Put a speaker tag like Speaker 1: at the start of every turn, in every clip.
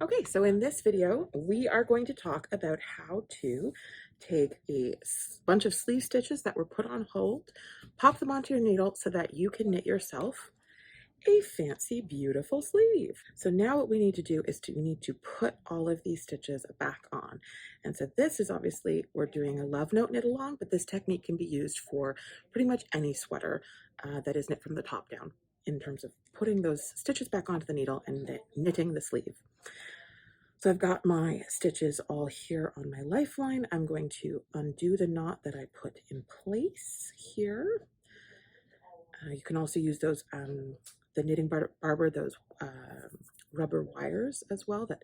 Speaker 1: Okay, so in this video, we are going to talk about how to take a bunch of sleeve stitches that were put on hold, pop them onto your needle so that you can knit yourself a fancy, beautiful sleeve. So now what we need to do is we need to put all of these stitches back on. And so this is obviously, we're doing a love note knit along, but this technique can be used for pretty much any sweater that is knit from the top down in terms of putting those stitches back onto the needle and knitting the sleeve. So I've got my stitches all here on my lifeline. I'm going to undo the knot that I put in place here. You can also use those, the Knitting Barber, those rubber wires as well that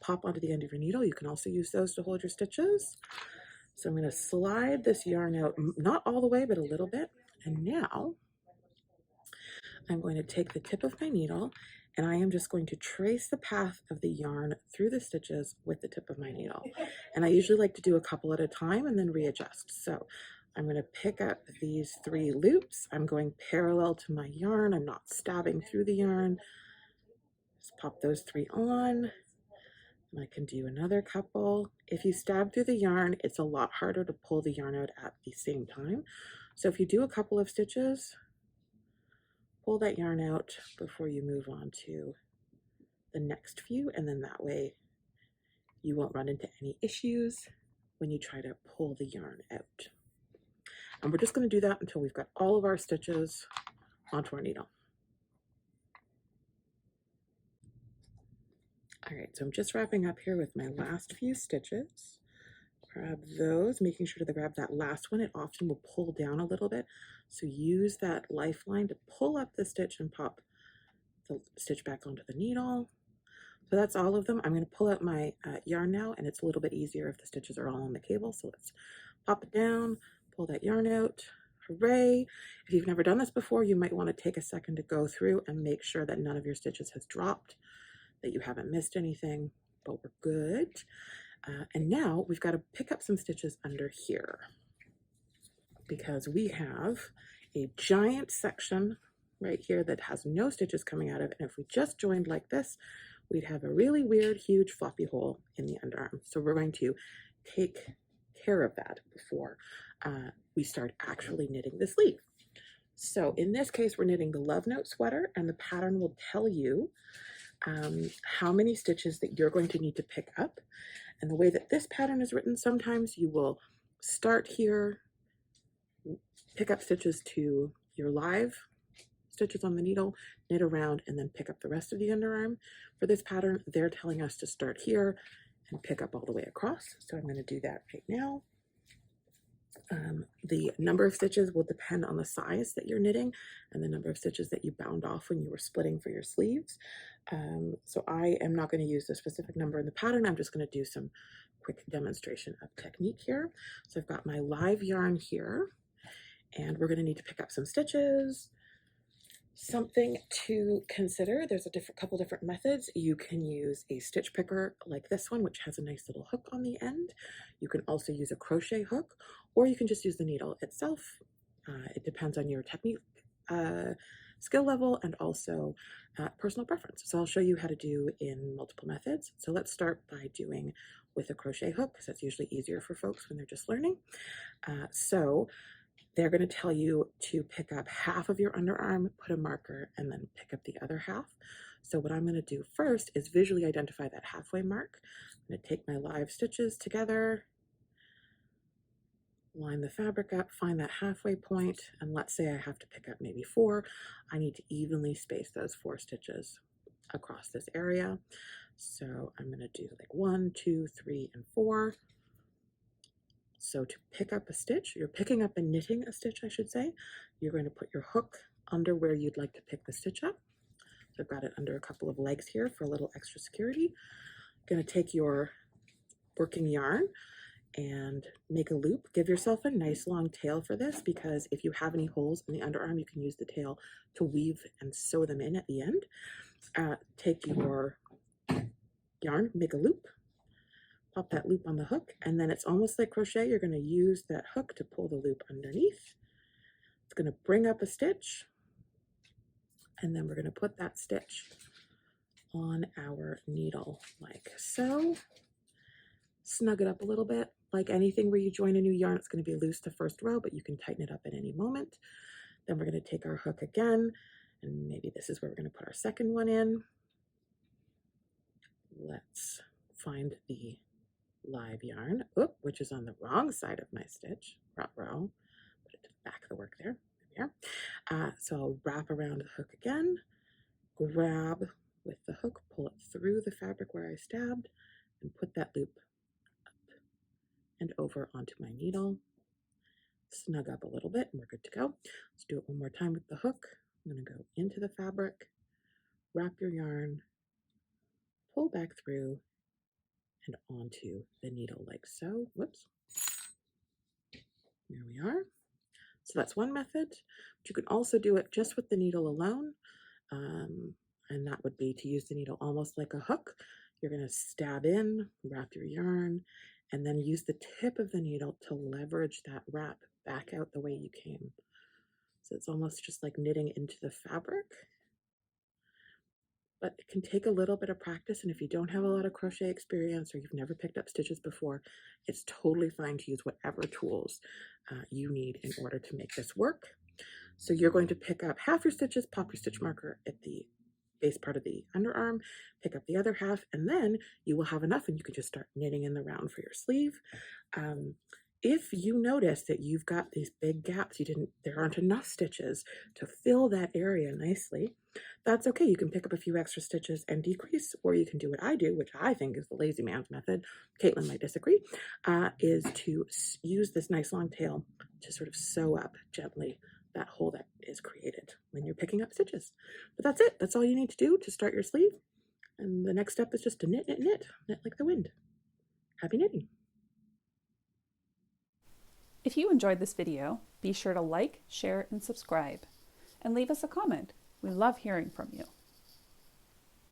Speaker 1: pop onto the end of your needle. You can also use those to hold your stitches. So I'm going to slide this yarn out, not all the way, but a little bit. And now I'm going to take the tip of my needle and I am just going to trace the path of the yarn through the stitches with the tip of my needle. And I usually like to do a couple at a time and then readjust. So I'm going to pick up these 3 loops. I'm going parallel to my yarn. I'm not stabbing through the yarn. Just pop those 3 on. And I can do another couple. If you stab through the yarn, it's a lot harder to pull the yarn out at the same time. So if you do a couple of stitches, pull that yarn out before you move on to the next few, and then that way you won't run into any issues when you try to pull the yarn out. And we're just going to do that until we've got all of our stitches onto our needle. All right, so I'm just wrapping up here with my last few stitches. Grab those, making sure to grab that last one. It often will pull down a little bit. So use that lifeline to pull up the stitch and pop the stitch back onto the needle. So that's all of them. I'm going to pull out my yarn now, and it's a little bit easier if the stitches are all on the cable. So let's pop it down, pull that yarn out. Hooray! If you've never done this before, you might want to take a second to go through and make sure that none of your stitches has dropped, that you haven't missed anything, but we're good. And now we've got to pick up some stitches under here because we have a giant section right here that has no stitches coming out of it. And if we just joined like this, we'd have a really weird, huge floppy hole in the underarm. So we're going to take care of that before we start actually knitting the sleeve. So in this case, we're knitting the Love Note sweater, and the pattern will tell you how many stitches that you're going to need to pick up. And the way that this pattern is written, sometimes you will start here, pick up stitches to your live stitches on the needle, knit around, and then pick up the rest of the underarm. For this pattern, they're telling us to start here and pick up all the way across. So I'm going to do that right now. The number of stitches will depend on the size that you're knitting and the number of stitches that you bound off when you were splitting for your sleeves. So I am not going to use the specific number in the pattern. I'm just going to do some quick demonstration of technique here. So I've got my live yarn here, and we're going to need to pick up some stitches. Something to consider, there's a couple different methods. You can use a stitch picker like this one, which has a nice little hook on the end. You can also use a crochet hook, or you can just use the needle itself. It depends on your technique, skill level, and also personal preference. So I'll show you how to do in multiple methods. So let's start by doing with a crochet hook, because that's usually easier for folks when they're just learning. So they're going to tell you to pick up half of your underarm, put a marker, and then pick up the other half. So what I'm going to do first is visually identify that halfway mark. I'm going to take my live stitches together, line the fabric up, find that halfway point, and let's say I have to pick up maybe 4. I need to evenly space those 4 stitches across this area. So I'm going to do like 1, 2, 3, and 4. So to pick up a stitch, you're picking up and knitting a stitch, I should say. You're going to put your hook under where you'd like to pick the stitch up. So I've got it under a couple of legs here for a little extra security. Going to take your working yarn and make a loop. Give yourself a nice long tail for this, because if you have any holes in the underarm, you can use the tail to weave and sew them in at the end. Take your yarn, make a loop, pop that loop on the hook, and then it's almost like crochet. You're going to use that hook to pull the loop underneath. It's going to bring up a stitch, and then we're going to put that stitch on our needle like so. Snug it up a little bit. Like anything where you join a new yarn, it's going to be loose the first row, but you can tighten it up at any moment. Then we're going to take our hook again, and maybe this is where we're going to put our second one in. Let's find the live yarn, which is on the wrong side of my stitch, front row. Put it to the back of the work there. There we are. So I'll wrap around the hook again, grab with the hook, pull it through the fabric where I stabbed, and put that loop up and over onto my needle. Snug up a little bit, and we're good to go. Let's do it one more time with the hook. I'm going to go into the fabric, wrap your yarn, pull back through, and onto the needle like so. Whoops. There we are. So that's one method. But you can also do it just with the needle alone. And that would be to use the needle almost like a hook. You're going to stab in, wrap your yarn, and then use the tip of the needle to leverage that wrap back out the way you came. So it's almost just like knitting into the fabric. But it can take a little bit of practice, and if you don't have a lot of crochet experience or you've never picked up stitches before, it's totally fine to use whatever tools you need in order to make this work. So you're going to pick up half your stitches, pop your stitch marker at the base part of the underarm, pick up the other half, and then you will have enough and you can just start knitting in the round for your sleeve. If you notice that you've got these big gaps, there aren't enough stitches to fill that area nicely, that's okay. You can pick up a few extra stitches and decrease, or you can do what I do, which I think is the lazy man's method. Caitlin might disagree, is to use this nice long tail to sort of sew up gently that hole that is created when you're picking up stitches. But that's it. That's all you need to do to start your sleeve. And the next step is just to knit, knit, knit, knit like the wind. Happy knitting.
Speaker 2: If you enjoyed this video, be sure to like, share, and subscribe. And leave us a comment. We love hearing from you.